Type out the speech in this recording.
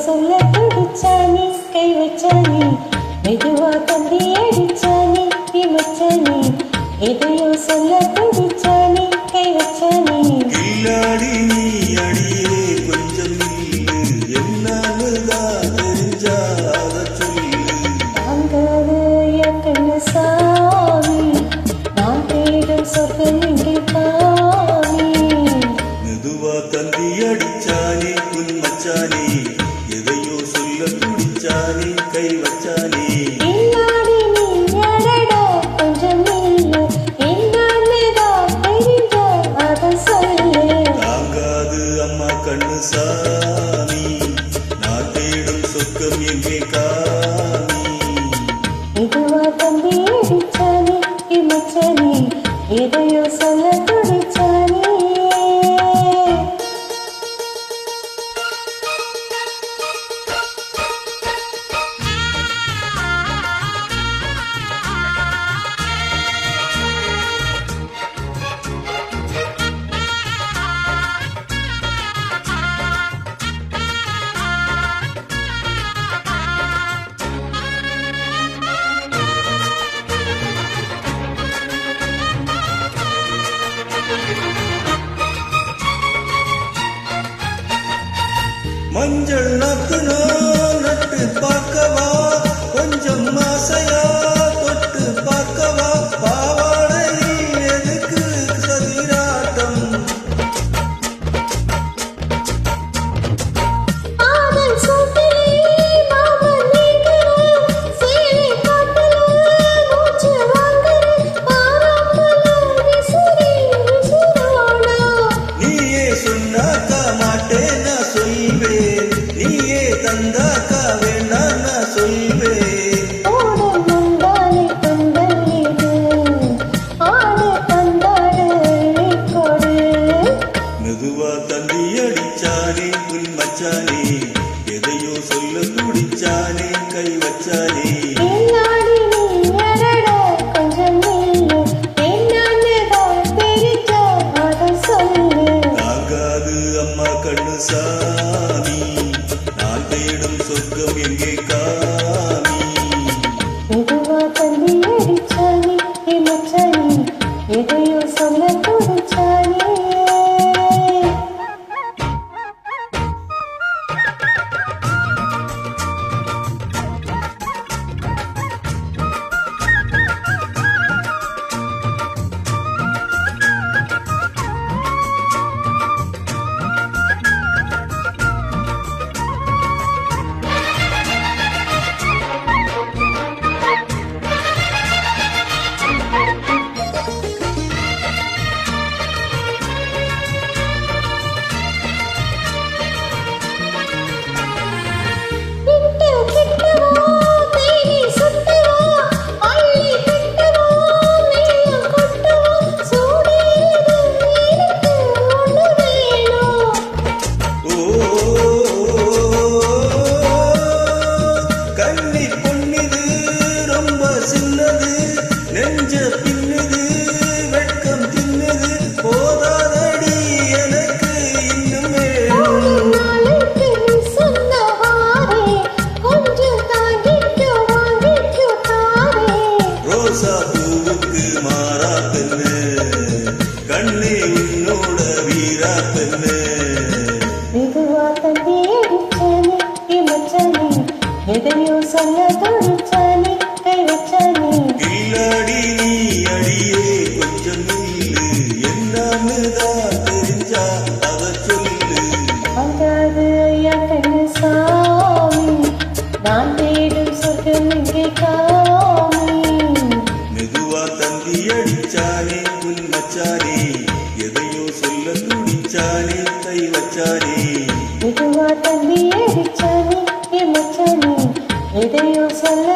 சொல்ல துடிச்சானி கை வச்சானி மெதுவா தந்தி அடிச்சானி இமச்சானி எதையோ சொல்ல துடிச்சானி கை வச்சானி கில்லாடி நீ அடியே கொஞ்சம் என்னதான் தெரிஞ்சா அத சொல்லு தாங்காத என் கண்ணு சாமி நான் தேடும் சொர்க்கம் இங்கே காமி மெதுவா தந்தி அடிச்சானே உன் மச்சானே எதையோ சொல்ல துடிச்சானே கை வச்சானே இல்லாடி நீ எடடா கொஞ்சம் இல்ல என்னன்னுதான் தெரிஞ்சா அத சொல்லு தாங்காது அம்மா கண்ணு சாமி நான் தேடும் சொர்க்கம் எங்கே காமி மெதுவா தந்தி அடிச்சானி இமச்சானி எதையோ சொல்ல துடிச்சானி மஞ்சள் நாத்து நான் நட்டு பார்க்கவா கொஞ்சம் ஆசையா தொட்டு பார்க்கவா பாவாடை எதுக்கு சதிராட்டம் ஆதல் சூட்டிலே மாமன் நீங்கற சேலை காட்டல மூச்சு வாங்கற பாராட்டல விசுரானா நீயே சொன்னாக்கா மாட்டேன் நான் சொல்வேன் நீயே தந்தாக்கா வேண்டாம் நான் சொல்வேன் ஓட முந்தானை பந்தல் இது ஆடு பந்தாடு கொடு மெதுவா தந்தி அடிச்சானே உன் மச்சானே எதையோ சொல்ல துடிச்சானே கை வச்சானே இல்லாடி நீ எடடா கொஞ்சம் இல்ல என்னன்னுதான் தெரிஞ்சா அத சொல்லு தாங்காது அம்மா கண்ணு சாமி நான் தேடும் சொர்க்கம் எங்கே காமி மெதுவா தந்தி அடிச்சானி இமச்சானி எதையோ சொல்ல துடிச்சானி கிட்ட கிட்டவா தேனி சுட்டவா அள்ளி கிட்டவா மேல கொட்டவா சூடேறுது எனக்கு ஒண்ணு வேணும் கண்ணி பொன்னிது ரொம்ப சின்னது நெஞ்ச பின்னுது வெட்கம் தின்னுது போதாதடி எனக்கு இன்னும் வேணும் நாளைக்கு சொந்தவாரே கொஞ்சம் தாங்கிட்டு வாங்கிட்டு தாரே ரோசா பூவுக்கு மாறா பெண்ணு கண்ணே உன்னோட வீரா பெண்ணு மெதுவா தந்தி அடிச்சானி இமச்சானி எதையோ சொல்ல துடிச்சானி கை வச்சானி கில்லாடி நீ அடியே கொஞ்சம் நில்லு என்னன்னுதான் தெரிஞ்சா அத சொல்லு அங்காது ஐயா கண்ணு சாமி நான் தேடும் சொர்க்கம் இங்கே காமி மெதுவா தந்தி அடிச்சானே உன் மச்சானே எதையோ சொல்ல துடிச்சானே கை வச்சானே மெதுவா தந்தி அடிச்சானி இமச்சானி எதையோ சொல்ல